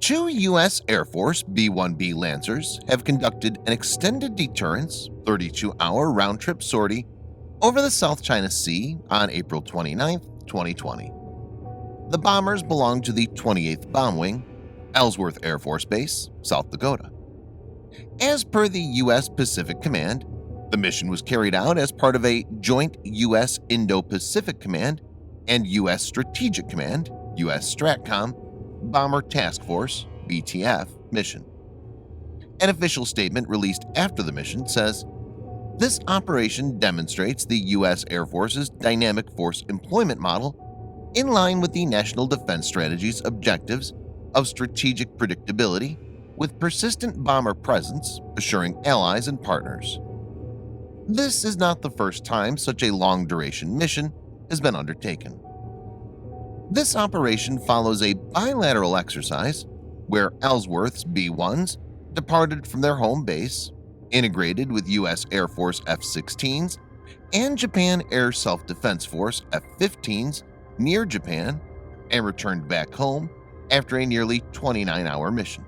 Two U.S. Air Force B-1B Lancers have conducted an extended deterrence 32-hour round-trip sortie over the South China Sea on April 29, 2020. The bombers belong to the 28th Bomb Wing, Ellsworth Air Force Base, South Dakota. As per the U.S. Pacific Command, the mission was carried out as part of a joint U.S. Indo-Pacific Command and U.S. Strategic Command (U.S. STRATCOM) Bomber Task Force (BTF) mission. An official statement released after the mission says, "This operation demonstrates the U.S. Air Force's dynamic force employment model in line with the National Defense Strategy's objectives of strategic predictability with persistent bomber presence assuring allies and partners." This is not the first time such a long-duration mission has been undertaken. This operation follows a bilateral exercise where Ellsworth's B-1s departed from their home base, integrated with U.S. Air Force F-16s and Japan Air Self-Defense Force F-15s near Japan, and returned back home after a nearly 29-hour mission.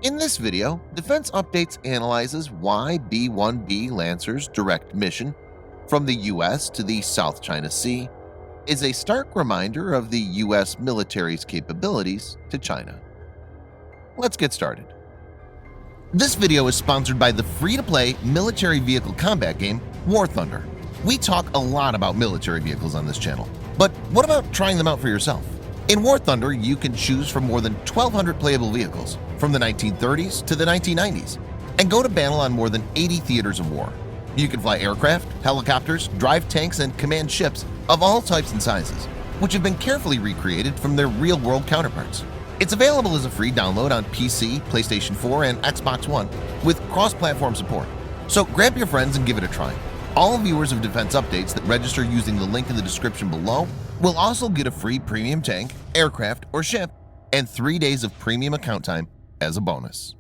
In this video, Defense Updates analyzes why B-1B Lancer's direct mission from the U.S. to the South China Sea is a stark reminder of the U.S. military's capabilities to China. Let's get started. This video is sponsored by the free-to-play military vehicle combat game War Thunder. We talk a lot about military vehicles on this channel, but what about trying them out for yourself? In War Thunder, you can choose from more than 1,200 playable vehicles from the 1930s to the 1990s and go to battle on more than 80 theaters of war. You can fly aircraft, helicopters, drive tanks, and command ships of all types and sizes, which have been carefully recreated from their real-world counterparts. It's available as a free download on PC, PlayStation 4, and Xbox One with cross-platform support. So grab your friends and give it a try. All viewers of Defense Updates that register using the link in the description below will also get a free premium tank, aircraft, or ship and 3 days of premium account time as a bonus.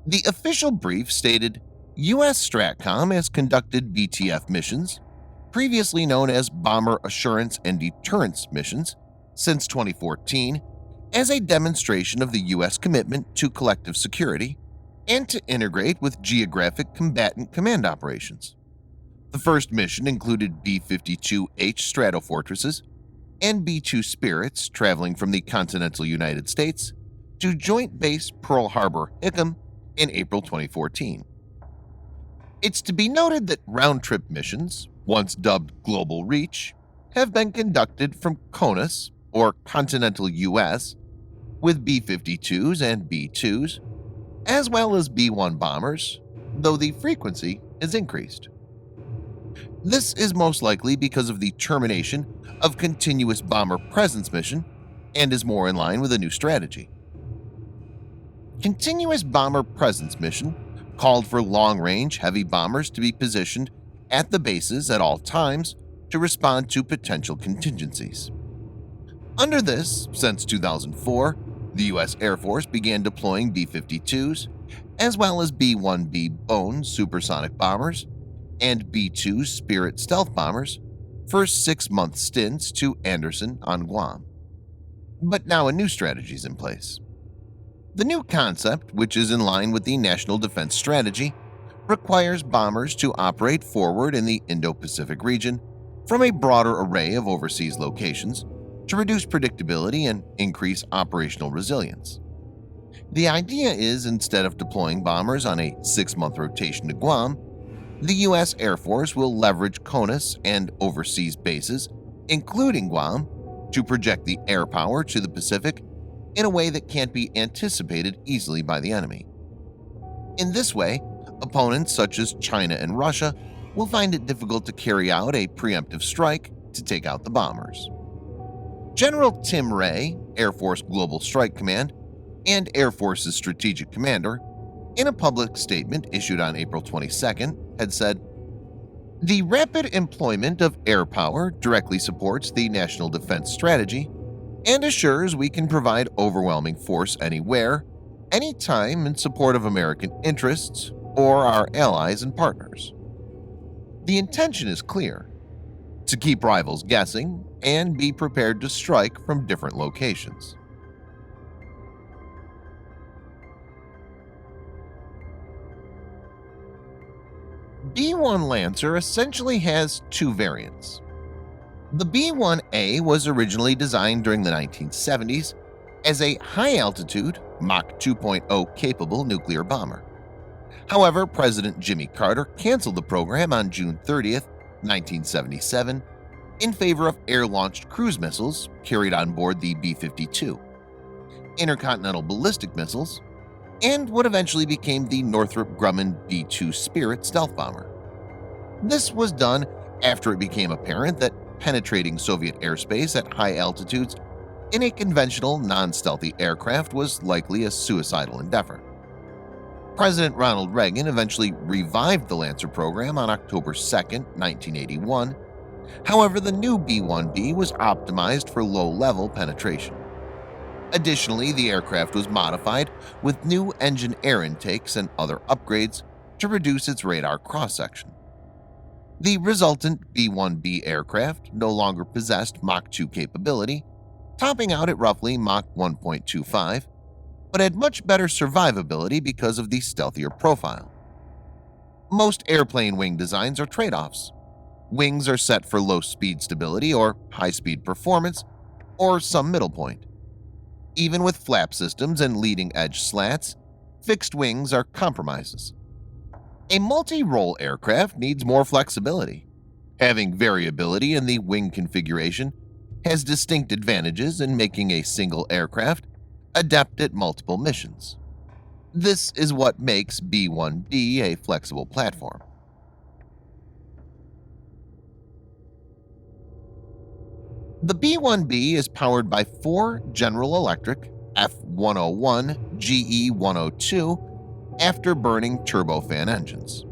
The official brief stated, U.S. STRATCOM has conducted BTF missions, previously known as Bomber Assurance and Deterrence missions, since 2014 as a demonstration of the U.S. commitment to collective security and to integrate with geographic combatant command operations. The first mission included B-52H Stratofortresses and B-2 Spirits traveling from the continental United States to Joint Base Pearl Harbor-Hickam in April 2014. It's to be noted that round-trip missions, once dubbed Global Reach, have been conducted from CONUS, or continental U.S., with B-52s and B-2s, as well as B-1 bombers, though the frequency is increased. This is most likely because of the termination of Continuous Bomber Presence mission and is more in line with a new strategy. Continuous Bomber Presence mission called for long-range heavy bombers to be positioned at the bases at all times to respond to potential contingencies. Under this, since 2004, the U.S. Air Force began deploying B-52s, as well as B-1B Bone supersonic bombers and B-2 Spirit stealth bombers for 6-month stints to Andersen on Guam. But now a new strategy is in place. The new concept, which is in line with the National Defense Strategy, requires bombers to operate forward in the Indo-Pacific region from a broader array of overseas locations to reduce predictability and increase operational resilience. The idea is, instead of deploying bombers on a 6-month rotation to Guam, the U.S. Air Force will leverage CONUS and overseas bases, including Guam, to project the air power to the Pacific in a way that can't be anticipated easily by the enemy. In this way, opponents such as China and Russia will find it difficult to carry out a preemptive strike to take out the bombers. General Tim Ray, Air Force Global Strike Command and Air Force's strategic commander, in a public statement issued on April 22nd, had said, "The rapid employment of air power directly supports the National Defense Strategy and assures we can provide overwhelming force anywhere, anytime in support of American interests or our allies and partners. The intention is clear. to keep rivals guessing and be prepared to strike from different locations. B-1 Lancer essentially has two variants. The B-1A was originally designed during the 1970s as a high-altitude, Mach 2.0 capable nuclear bomber. However, President Jimmy Carter canceled the program on June 30, 1977, in favor of air-launched cruise missiles carried on board the B-52, intercontinental ballistic missiles, and what eventually became the Northrop Grumman B-2 Spirit stealth bomber. This was done after it became apparent that penetrating Soviet airspace at high altitudes in a conventional non-stealthy aircraft was likely a suicidal endeavor. President Ronald Reagan eventually revived the Lancer program on October 2, 1981. However, the new B-1B was optimized for low-level penetration. Additionally, the aircraft was modified with new engine air intakes and other upgrades to reduce its radar cross-section. The resultant B-1B aircraft no longer possessed Mach 2 capability, topping out at roughly Mach 1.25, but had much better survivability because of the stealthier profile. Most airplane wing designs are trade-offs. Wings are set for low-speed stability or high-speed performance, or some middle point. Even with flap systems and leading-edge slats, fixed wings are compromises. A multi-role aircraft needs more flexibility. Having variability in the wing configuration has distinct advantages in making a single aircraft adept at multiple missions. This is what makes B-1B a flexible platform. The B-1B is powered by four General Electric F101 GE102 afterburning turbofan engines.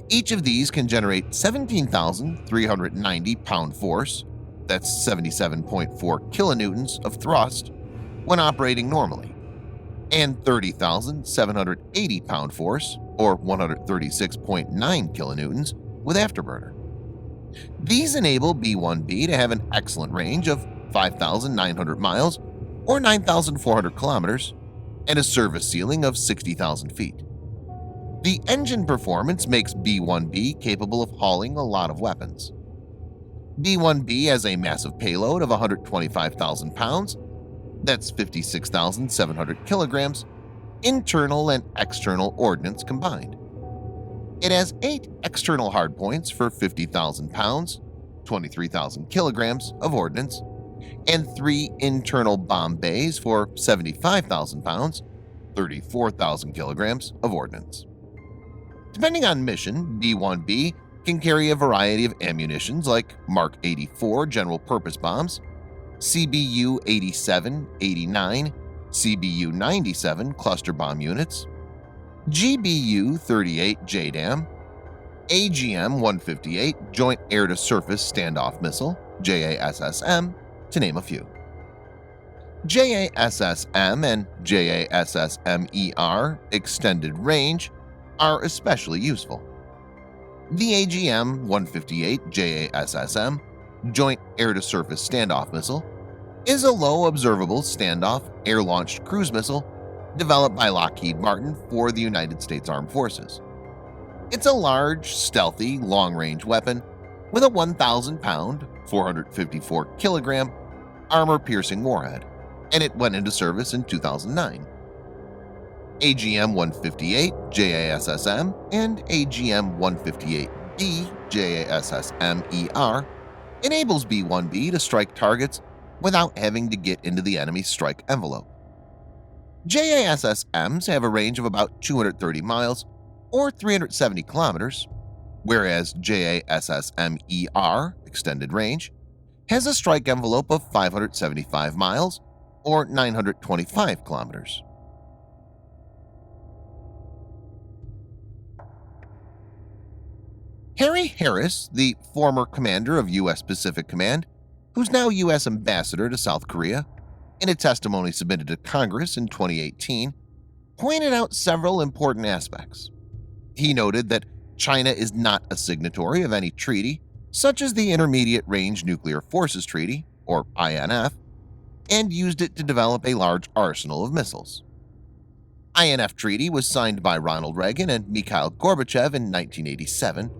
Each of these can generate 17,390 pound force, that's 77.4 kilonewtons of thrust, when operating normally, and 30,780 pound force, or 136.9 kilonewtons, with afterburner. These enable B-1B to have an excellent range of 5,900 miles or 9,400 kilometers and a service ceiling of 60,000 feet. The engine performance makes B-1B capable of hauling a lot of weapons. B-1B has a massive payload of 125,000 pounds, that's 56,700 kilograms, internal and external ordnance combined. It has 8 external hardpoints for 50,000 pounds, 23,000 kilograms of ordnance, and 3 internal bomb bays for 75,000 pounds, 34,000 kilograms of ordnance. Depending on mission, B-1B can carry a variety of ammunitions like Mark 84 general purpose bombs, CBU 87-89, CBU 97 cluster bomb units, GBU 38 JDAM, AGM 158 Joint Air-to-Surface Standoff Missile, JASSM, to name a few. JASSM and JASSMER extended range are especially useful. The AGM 158 JASSM Joint Air-to-Surface Standoff Missile is a low observable standoff air-launched cruise missile developed by Lockheed Martin for the United States Armed Forces. It's a large, stealthy, long-range weapon with a 1,000-pound, 454-kilogram armor-piercing warhead, and it went into service in 2009. AGM-158 JASSM and AGM-158B JASSMER enables B-1B to strike targets without having to get into the enemy's strike envelope. JASSMs have a range of about 230 miles or 370 kilometers, whereas JASSMER extended range has a strike envelope of 575 miles or 925 kilometers. Harry Harris, the former commander of U.S. Pacific Command, who's now U.S. ambassador to South Korea, in a testimony submitted to Congress in 2018, pointed out several important aspects. He noted that China is not a signatory of any treaty, such as the Intermediate Range Nuclear Forces Treaty, or INF, and used it to develop a large arsenal of missiles. INF Treaty was signed by Ronald Reagan and Mikhail Gorbachev in 1987.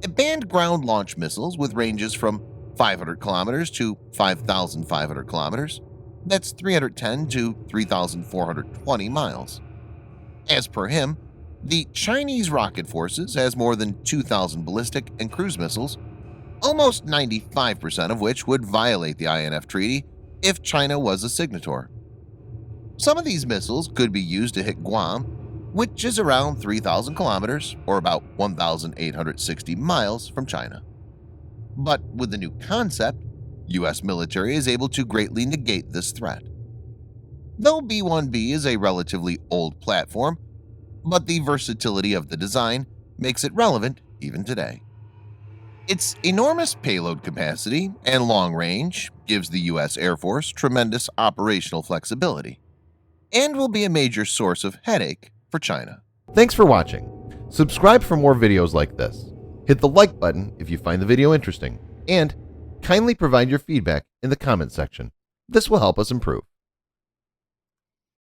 It banned ground launch missiles with ranges from 500 kilometers to 5,500 kilometers. That's 310 to 3,420 miles. As per him, the Chinese rocket forces has more than 2,000 ballistic and cruise missiles, almost 95% of which would violate the INF Treaty if China was a signatory. Some of these missiles could be used to hit Guam, which is around 3,000 kilometers or about 1,860 miles from China. But with the new concept, U.S. military is able to greatly negate this threat. Though B-1B is a relatively old platform, but the versatility of the design makes it relevant even today. Its enormous payload capacity and long range gives the U.S. Air Force tremendous operational flexibility and will be a major source of headache for China. Thanks for watching. Subscribe for more videos like this. Hit the like button if you find the video interesting, and kindly provide your feedback in the comment section. This will help us improve.